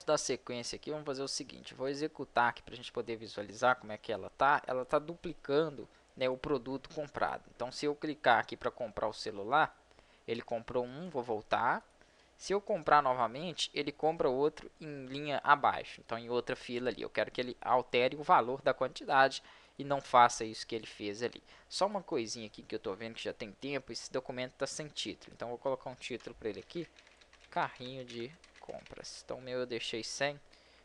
dentro da sequência aqui, vamos fazer o seguinte. Vou executar aqui para a gente poder visualizar como é que ela tá. Ela está duplicando, né, o produto comprado. Então, se eu clicar aqui para comprar o celular, ele comprou um, vou voltar. Se eu comprar novamente, ele compra outro em linha abaixo, então em outra fila ali. Eu quero que ele altere o valor da quantidade e não faça isso que ele fez ali. Só uma coisinha aqui que eu estou vendo que já tem tempo, esse documento está sem título. Então vou colocar um título para ele aqui, carrinho de compras. Então o meu eu deixei sem,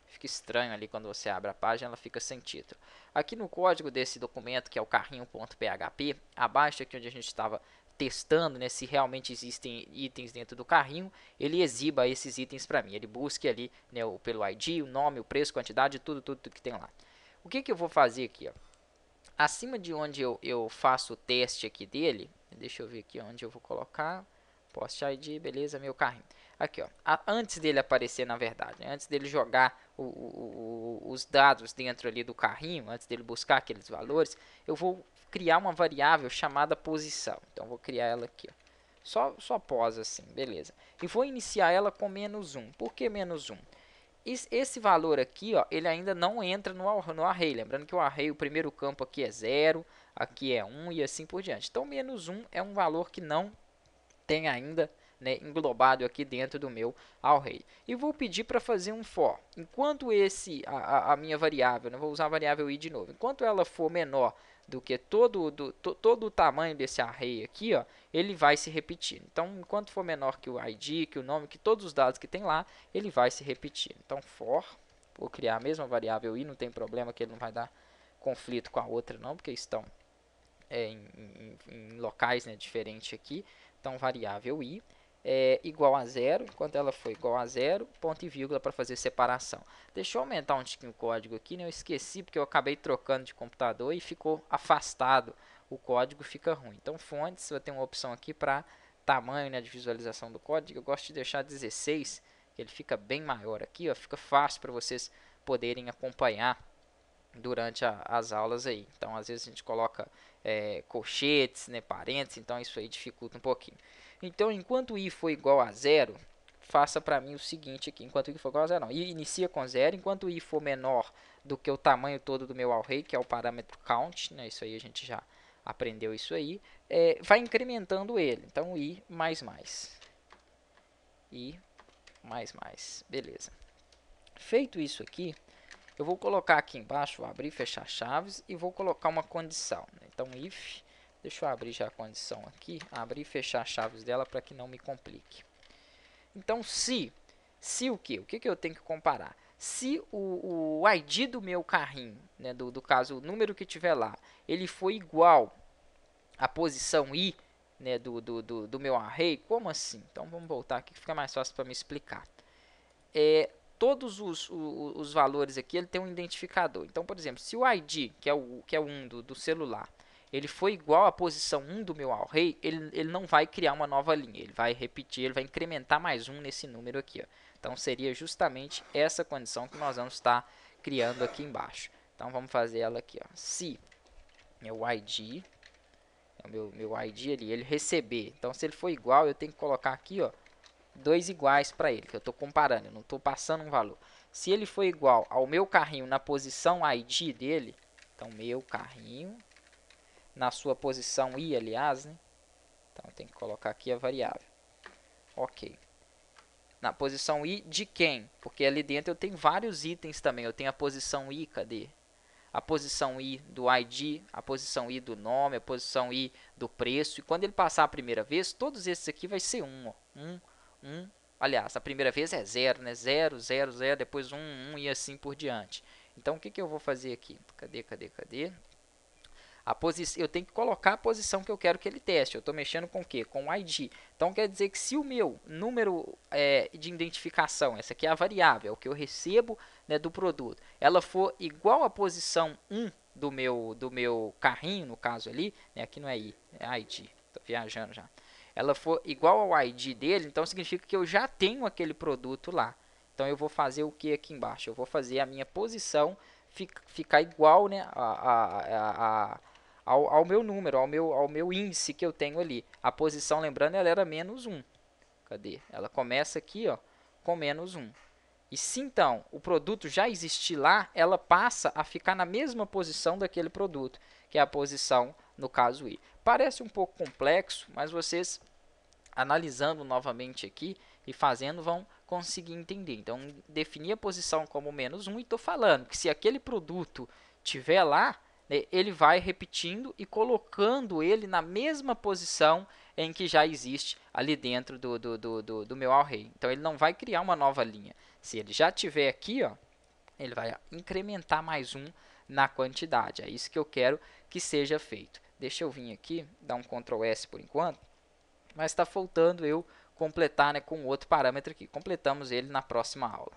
fica estranho ali quando você abre a página, ela fica sem título. Aqui no código desse documento, que é o carrinho.php, abaixo aqui onde a gente estava testando, né, se realmente existem itens dentro do carrinho, ele exiba esses itens para mim. Ele busque ali, né, pelo ID, o nome, o preço, quantidade, tudo que tem lá. O que eu vou fazer aqui? Ó? Acima de onde eu faço o teste aqui dele, deixa eu ver aqui onde eu vou colocar. Post ID, beleza, meu carrinho. Aqui, ó, antes dele aparecer, na verdade, né, antes dele jogar os dados dentro ali do carrinho, antes dele buscar aqueles valores, eu vou criar uma variável chamada posição. Então, vou criar ela aqui, ó. Só pós assim, beleza. E vou iniciar ela com -1. Por que -1? Esse valor aqui, ó, ele ainda não entra no array. Lembrando que o array, o primeiro campo aqui é 0, aqui é 1 e assim por diante. Então, -1 é um valor que não tem ainda, né, englobado aqui dentro do meu array. E vou pedir para fazer um for. Enquanto a minha variável, né, vou usar a variável i de novo, enquanto ela for menor do que todo o tamanho desse array aqui, ó, ele vai se repetir. Então, enquanto for menor que o ID, que o nome, que todos os dados que tem lá, ele vai se repetir. Então, for, vou criar a mesma variável i, não tem problema que ele não vai dar conflito com a outra não, porque estão em locais, né, diferentes aqui. Então, variável i é igual a 0, enquanto ela for igual a 0, ponto e vírgula para fazer separação. Deixa eu aumentar um tiquinho o código aqui, né? Eu esqueci porque eu acabei trocando de computador e ficou afastado. O código fica ruim. Então, fontes, você vai ter uma opção aqui para tamanho, né, de visualização do código. Eu gosto de deixar 16, que ele fica bem maior aqui, ó, fica fácil para vocês poderem acompanhar durante as aulas aí. Então, às vezes a gente coloca colchetes, né, parênteses, então isso aí dificulta um pouquinho. Então, enquanto i for igual a 0, faça para mim o seguinte aqui, enquanto i for igual a 0, não, i inicia com 0, enquanto i for menor do que o tamanho todo do meu array, que é o parâmetro count, né, isso aí a gente já aprendeu isso aí, vai incrementando ele, então i mais mais, beleza. Feito isso aqui, eu vou colocar aqui embaixo, vou abrir e fechar chaves e vou colocar uma condição. Então, if, deixa eu abrir já a condição aqui, abrir e fechar as chaves dela para que não me complique. Então, se o que? O que eu tenho que comparar? Se o ID do meu carrinho, né, do caso, o número que tiver lá, ele for igual à posição i, né, do meu array, como assim? Então, vamos voltar aqui que fica mais fácil para me explicar. Todos os valores aqui ele tem um identificador. Então, por exemplo, se o ID, que é o 1 do celular, ele for igual à posição 1 do meu array, ele não vai criar uma nova linha. Ele vai repetir, ele vai incrementar mais 1 nesse número aqui. Ó. Então, seria justamente essa condição que nós vamos estar criando aqui embaixo. Então, vamos fazer ela aqui. Ó. Se o ID, o meu ID ali, ele receber. Então, se ele for igual, eu tenho que colocar aqui, ó, 2 iguais para ele, que eu estou comparando, eu não estou passando um valor. Se ele for igual ao meu carrinho na posição ID dele, então meu carrinho, na sua posição i, aliás, né? Então eu tenho que colocar aqui a variável. Ok. Na posição i de quem? Porque ali dentro eu tenho vários itens também. Eu tenho a posição i, cadê? A posição i do ID, a posição i do nome, a posição i do preço. E quando ele passar a primeira vez, todos esses aqui vai ser 1, ó. 1. Aliás, a primeira vez é 0, né? 0, 0, 0, depois 1, 1 e assim por diante. Então, o que eu vou fazer aqui? Cadê? Eu tenho que colocar a posição que eu quero que ele teste. Eu estou mexendo com o quê? Com o ID. Então, quer dizer que se o meu número de identificação, essa aqui é a variável, é o que eu recebo, né, do produto, ela for igual à posição 1 do meu carrinho, no caso ali, né, aqui não é I, é ID. Estou viajando já. Ela for igual ao ID dele, então significa que eu já tenho aquele produto lá. Então eu vou fazer o que aqui embaixo? Eu vou fazer a minha posição ficar igual, né, ao meu número, ao meu índice que eu tenho ali. A posição, lembrando, ela era -1. Cadê? Ela começa aqui, ó, com -1. E se então o produto já existir lá, ela passa a ficar na mesma posição daquele produto, que é a posição, no caso, i. Parece um pouco complexo, mas vocês, analisando novamente aqui e fazendo, vão conseguir entender. Então, definir a posição como -1 e estou falando que se aquele produto tiver lá, né, ele vai repetindo e colocando ele na mesma posição em que já existe ali dentro do meu array. Então, ele não vai criar uma nova linha. Se ele já tiver aqui, ó, ele vai incrementar mais 1 na quantidade. É isso que eu quero que seja feito. Deixa eu vir aqui, dar um Ctrl S por enquanto, mas está faltando eu completar, né, com outro parâmetro aqui. Completamos ele na próxima aula.